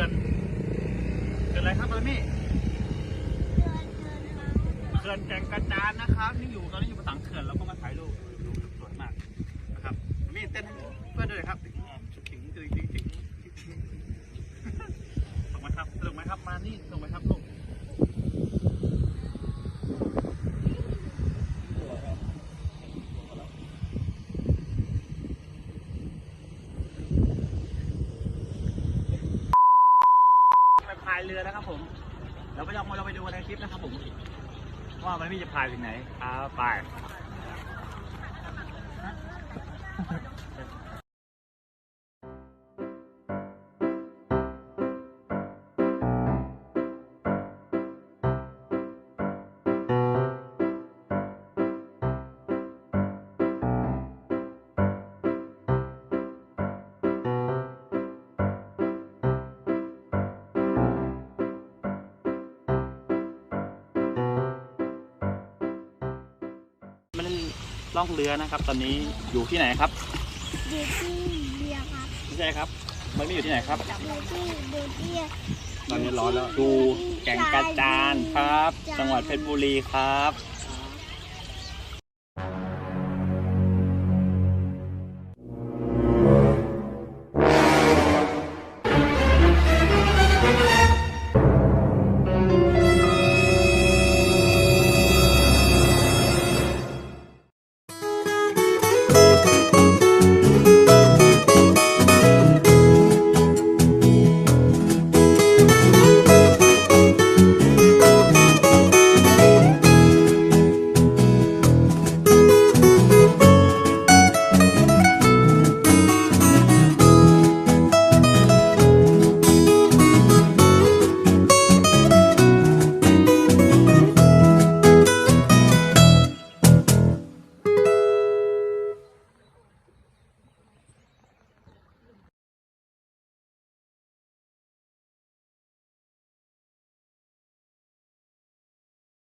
อนอะไรครับมามี่เขื่อนแก่งกระจานนะครับนี่อยู่ตอนนี้อยู่บนสังเขื่อนแล้วก็มาถ่ายรูปดูสวยมากนะครับมี่เต้นเพื่อนด้วยครับถึงสนุกไหมครับสนุกไหมครับมานี่สนุกไหมครับลูกไปพายเรือนะครับผมเราไปลองเราไปดูในคลิปนะครับผมว่ามันมี่จะพายถึงไหนไปมันล่องเรือนะครับตอนนี้อยู่ที่ไหนครับอยู่ที่เรือครับไม่ใช่ครับมันไม่อยู่ที่ไหนครับอยู่ที่ตอนนี้ร้อนแล้วดูแก่งกระจานครับจังหวัดเพชรบุรีครับ